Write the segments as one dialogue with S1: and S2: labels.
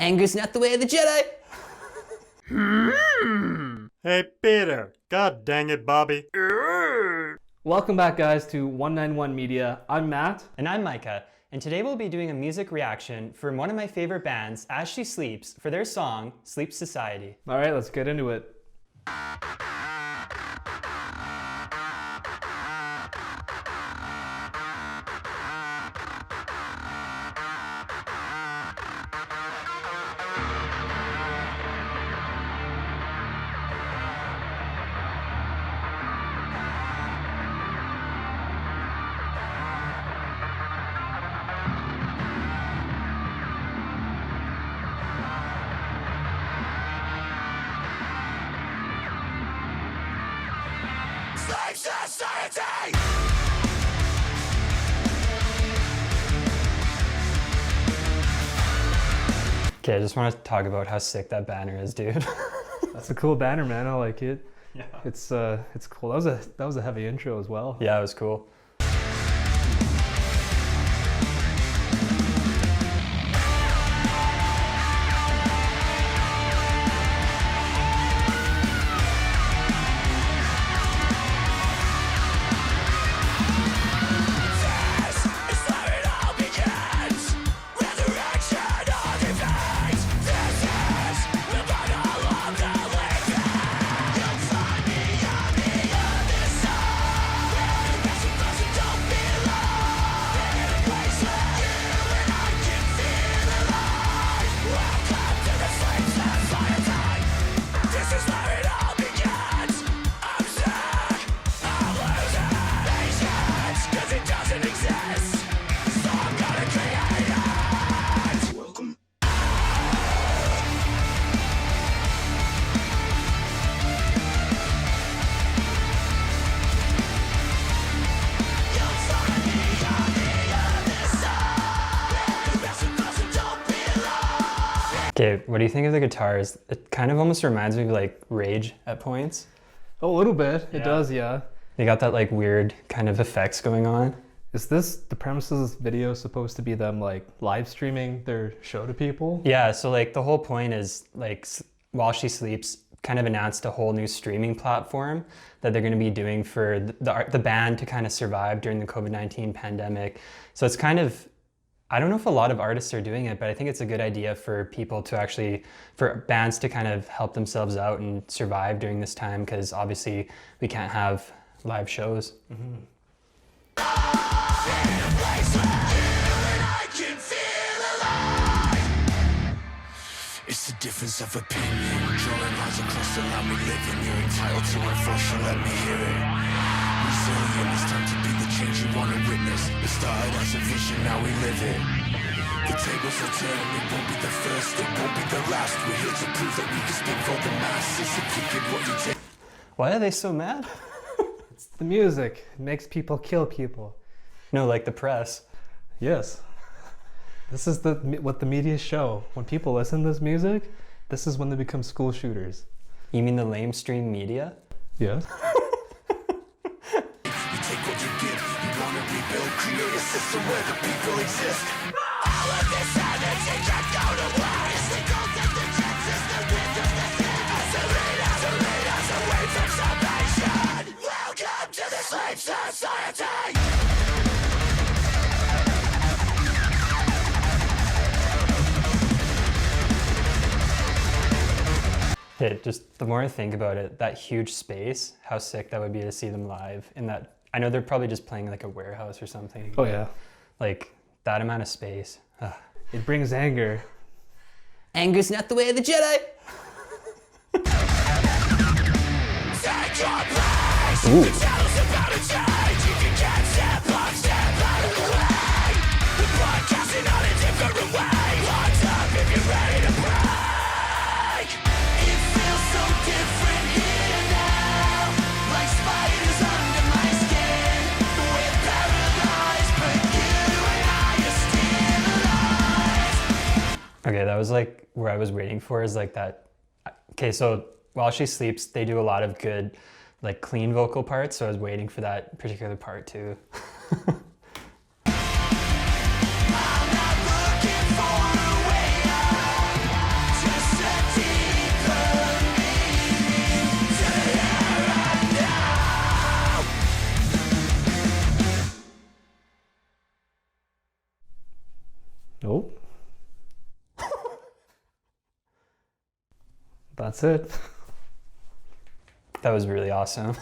S1: Anger's not the way of the Jedi.
S2: Hey, Peter. God dang it, Bobby.
S3: Welcome back, guys, to 191 Media. I'm Matt.
S4: And I'm Micah, and today we'll be doing a music reaction from one of my favorite bands, As She Sleeps, for their song, Sleep Society.
S3: All right, let's get into it.
S5: Sleep Society!
S4: Okay, I just want to talk about how sick that banner is, dude.
S3: That's a cool banner, man. I like it.
S4: Yeah.
S3: It's cool. That was a heavy intro as well.
S4: Yeah, it was cool. Okay, what do you think of the guitars? It kind of almost reminds me of like Rage at points.
S3: Oh, a little bit. It
S4: Yeah.
S3: does, yeah.
S4: They got that like weird kind of effects going on.
S3: Is this the premise of this video supposed to be them like live streaming their show to people?
S4: Yeah, so like the whole point is like While She Sleeps kind of announced a whole new streaming platform that they're going to be doing for the band to kind of survive during the COVID-19 pandemic. So it's kind of, I don't know if a lot of artists are doing it, but I think it's a good idea for people to actually, for bands to kind of help themselves out and survive during this time, because obviously we can't have live shows.
S3: Mm-hmm.
S5: It's the difference of opinion, drawing lines across the line we live in. You're entitled to unfortunately, let me hear it. Resilient, it's time to be the change you want to witness. It started as a vision, now we live it. The tables will turn, it won't be the first, it won't be the last. We're here to prove that we can speak for the masses. If you get what you take.
S4: Why are they so mad?
S3: It's the music. It makes people kill people.
S4: No, like the press.
S3: Yes. This is what the media show. When people listen to this music, this is when they become school shooters.
S4: You mean the lamestream media?
S3: Yes.
S5: You take what you give, you want to rebuild, create a system where the people exist. All of this energy can't go to waste. We don't take the chances, the wind of the sea. As a leaders away from salvation. Welcome to the Sleep Society.
S4: It just, the more I think about it, that huge space, how sick that would be to see them live in that. I know they're probably just playing like a warehouse or something.
S3: Oh yeah.
S4: Like that amount of space. Ugh.
S3: It brings anger.
S1: Anger's not the way of the Jedi.
S5: Take your place.
S4: Ooh.
S5: The channel's about to change. If you can't step up, step out of the way. We're broadcasting on a different way. Hands up if you're ready to break. It feels so different here now. Like spiders under my skin. We're paralyzed, but you and I are still alive.
S4: Okay, that was like where I was waiting for is like that. Okay, so While She Sleeps, they do a lot of good, like clean vocal parts. So I was waiting for that particular part too.
S5: I'm not looking for a way out.
S3: That's it.
S4: That was really awesome.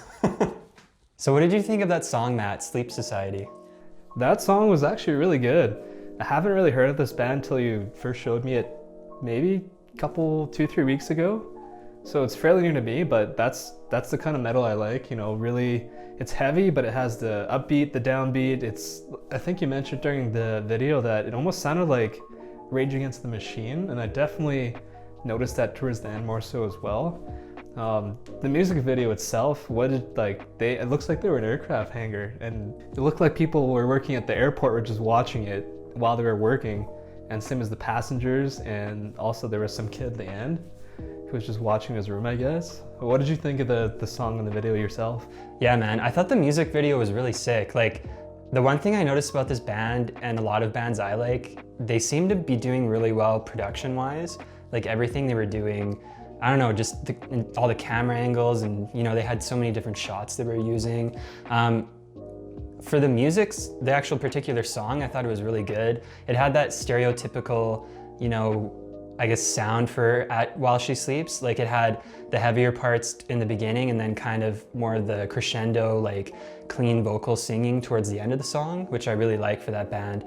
S4: So what did you think of that song, Matt, Sleep Society?
S3: That song was actually really good. I haven't really heard of this band until you first showed me it maybe a couple, 2-3 weeks ago. So it's fairly new to me, but that's the kind of metal I like, you know, really, it's heavy, but it has the upbeat, the downbeat. I think you mentioned during the video that it almost sounded like Rage Against the Machine, and I definitely noticed that towards the end more so as well. The music video itself, it looks like they were an aircraft hangar, and it looked like people were working at the airport were just watching it while they were working, and same as the passengers, and also there was some kid at the end who was just watching his room, I guess. What did you think of the song and the video yourself?
S4: Yeah, man, I thought the music video was really sick. Like, the one thing I noticed about this band and a lot of bands I like, they seem to be doing really well production-wise. Like, everything they were doing, I don't know, just all the camera angles, and you know, they had so many different shots they were using. For the music, the actual particular song, I thought it was really good. It had that stereotypical, you know, I guess sound for While She Sleeps. Like, it had the heavier parts in the beginning and then kind of more of the crescendo, like clean vocal singing towards the end of the song, which I really like for that band.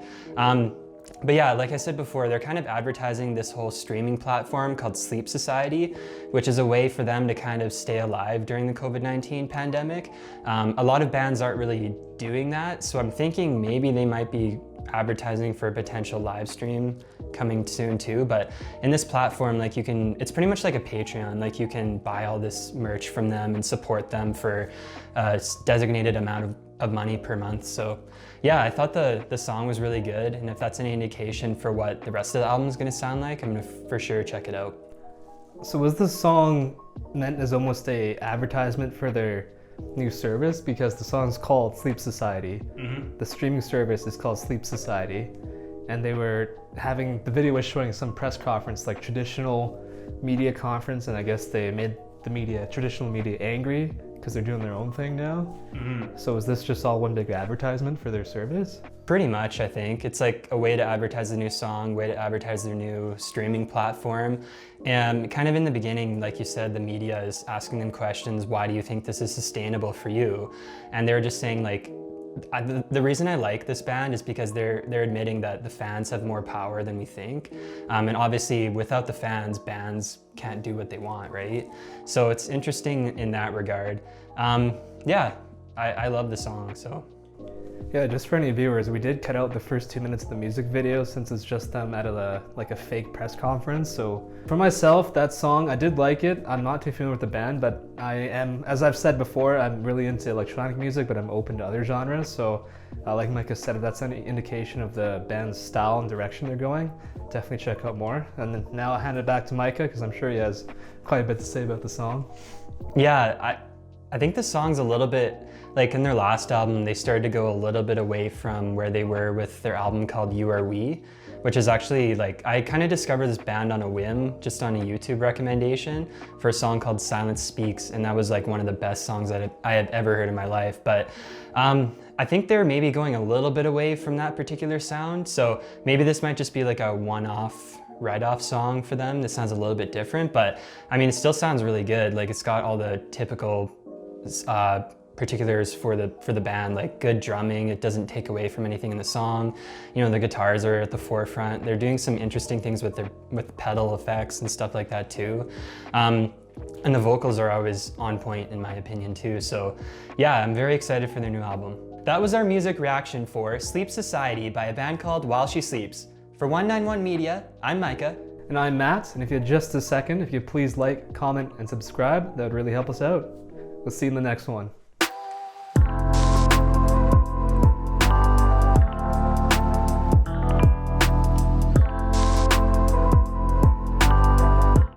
S4: But yeah, like I said before, they're kind of advertising this whole streaming platform called Sleep Society, which is a way for them to kind of stay alive during the COVID-19 pandemic. A lot of bands aren't really doing that, so I'm thinking maybe they might be advertising for a potential live stream coming soon too. But in this platform, like, it's pretty much like a Patreon. Like, you can buy all this merch from them and support them for a designated amount of money per month. So yeah, I thought the song was really good, and if that's any indication for what the rest of the album is going to sound like, I'm going to for sure check it out.
S3: So was this song meant as almost a advertisement for their new service? Because the song's called Sleep Society. Mm-hmm. The streaming service is called Sleep Society, and the video was showing some press conference, like traditional media conference, and I guess they made the traditional media angry because they're doing their own thing now. Mm-hmm. So is this just all one big advertisement for their service?
S4: Pretty much, I think. It's like a way to advertise the new song, way to advertise their new streaming platform. And kind of in the beginning, like you said, the media is asking them questions. Why do you think this is sustainable for you? And they're just saying, like, the reason I like this band is because they're admitting that the fans have more power than we think. And obviously without the fans, bands can't do what they want, right? So it's interesting in that regard. Yeah, I love the song, so.
S3: Yeah, just for any viewers, we did cut out the first 2 minutes of the music video since it's just them at a fake press conference. So for myself, that song, I did like it. I'm not too familiar with the band, but I am, as I've said before, I'm really into electronic music, but I'm open to other genres. So like Micah said, if that's any indication of the band's style and direction they're going, definitely check out more. And then now I'll hand it back to Micah, because I'm sure he has quite a bit to say about the song.
S4: Yeah, I think the song's a little bit, like in their last album, they started to go a little bit away from where they were with their album called You Are We, which is actually like, I kind of discovered this band on a whim, just on a YouTube recommendation for a song called Silence Speaks, and that was like one of the best songs that I had ever heard in my life. But I think they're maybe going a little bit away from that particular sound, so maybe this might just be like a one-off write-off song for them. This sounds a little bit different, but I mean, it still sounds really good. Like, it's got all the typical particulars for the band, like good drumming. It doesn't take away from anything in the song. You know, the guitars are at the forefront. They're doing some interesting things with pedal effects and stuff like that too. And the vocals are always on point in my opinion too. So yeah, I'm very excited for their new album. That was our music reaction for Sleep Society by a band called While She Sleeps. For 191 Media, I'm Micah.
S3: And I'm Matt, and if you had just a second, if you please like, comment, and subscribe, that would really help us out. We'll see you in the next one.